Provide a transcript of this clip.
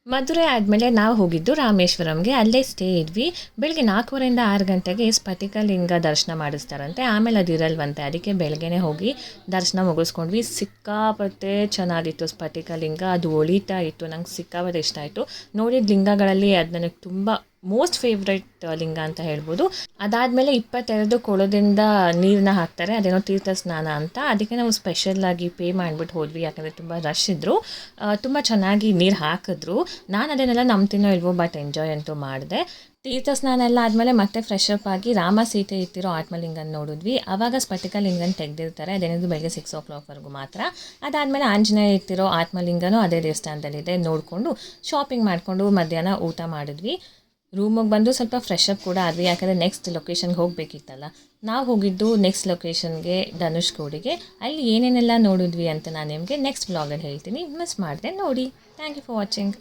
ಮದುವೆ ಆದಮೇಲೆ ನಾವು ಹೋಗಿದ್ದು ರಾಮೇಶ್ವರಂಗೆ. ಅಲ್ಲೇ ಸ್ಟೇ ಇದ್ವಿ. ಬೆಳಗ್ಗೆ 4:30ಯಿಂದ 6 ಗಂಟೆಗೆ ಸ್ಫಟಿಕಲಿಂಗ ದರ್ಶನ ಮಾಡಿಸ್ತಾರಂತೆ. ಆಮೇಲೆ ಅದು ಇರಲ್ವಂತೆ. ಅದಕ್ಕೆ ಬೆಳಗ್ಗೆನೇ ಹೋಗಿ ದರ್ಶನ ಮುಗಿಸ್ಕೊಂಡ್ವಿ. ಸಿಕ್ಕಾಪಟ್ಟೆ ಚೆನ್ನಾಗಿತ್ತು ಸ್ಫಟಿಕಲಿಂಗ. ಅದು ಹೊಳಿತಾ ಇತ್ತು. ನಂಗೆ ಸಿಕ್ಕಾಪಟ್ಟೆ ಇಷ್ಟ ಆಯಿತು. ನೋಡಿದ ಲಿಂಗಗಳಲ್ಲಿ ಅದು ನನಗೆ ತುಂಬ ಮೋಸ್ಟ್ ಫೇವ್ರೆಟ್ ಲಿಂಗ ಅಂತ ಹೇಳ್ಬೋದು. ಅದಾದಮೇಲೆ 22 ಕೊಳದಿಂದ ನೀರನ್ನ ಹಾಕ್ತಾರೆ. ಅದೇನೋ ತೀರ್ಥ ಸ್ನಾನ ಅಂತ. ಅದಕ್ಕೆ ನಾವು ಸ್ಪೆಷಲ್ಲಾಗಿ ಪೇ ಮಾಡಿಬಿಟ್ಟು ಹೋದ್ವಿ. ಯಾಕಂದರೆ ತುಂಬ ರಶ್ ಇದ್ದರು. ತುಂಬ ಚೆನ್ನಾಗಿ ನೀರು ಹಾಕಿದ್ರು. ನಾನು ಅದನ್ನೆಲ್ಲ ನಂಬ್ತೀನೋ ಇಲ್ವೋ, ಬಟ್ ಎಂಜಾಯ್ ಅಂತೂ ಮಾಡಿದೆ. ತೀರ್ಥ ಸ್ನಾನ ಎಲ್ಲ ಆದಮೇಲೆ ಮತ್ತೆ ಫ್ರೆಶ್ ಅಪ್ ಆಗಿ ರಾಮ ಸೀತೆ ಇಟ್ಟಿರೋ ಆತ್ಮಲಿಂಗನ ನೋಡಿದ್ವಿ. ಆವಾಗ ಸ್ಫಟಿಕಲಿಂಗನ ತೆಗೆದಿರ್ತಾರೆ. ಅದೇನಿದ್ರು ಬೆಳಗ್ಗೆ 6 o'clockವರೆಗೂ ಮಾತ್ರ. ಅದಾದಮೇಲೆ ಆಂಜನೇಯ ಇಟ್ಟಿರೋ ಆತ್ಮಲಿಂಗನೂ ಅದೇ ದೇವಸ್ಥಾನದಲ್ಲಿದೆ. ನೋಡಿಕೊಂಡು ಶಾಪಿಂಗ್ ಮಾಡಿಕೊಂಡು ಮಧ್ಯಾಹ್ನ ಊಟ ಮಾಡಿದ್ವಿ. ರೂಮಿಗೆ ಬಂದು ಸ್ವಲ್ಪ ಫ್ರೆಶ್ ಅಪ್ ಕೂಡ ಆದ್ವಿ. ಯಾಕಂದರೆ ನೆಕ್ಸ್ಟ್ ಲೊಕೇಶನ್ಗೆ ಹೋಗಬೇಕಿತ್ತಲ್ಲ. ನಾವು ಹೋಗಿದ್ದು ನೆಕ್ಸ್ಟ್ ಲೊಕೇಶನ್ಗೆ ಧನುಷ್ಕೋಡಿಗೆ. ಅಲ್ಲಿ ಏನೇನೆಲ್ಲ ನೋಡಿದ್ವಿ ಅಂತ ನಾನು ನಿಮಗೆ ನೆಕ್ಸ್ಟ್ ವ್ಲಾಗಲ್ಲಿ ಹೇಳ್ತೀನಿ. ಮಿಸ್ ಮಾಡಿದೆ ನೋಡಿ. Thank you for watching.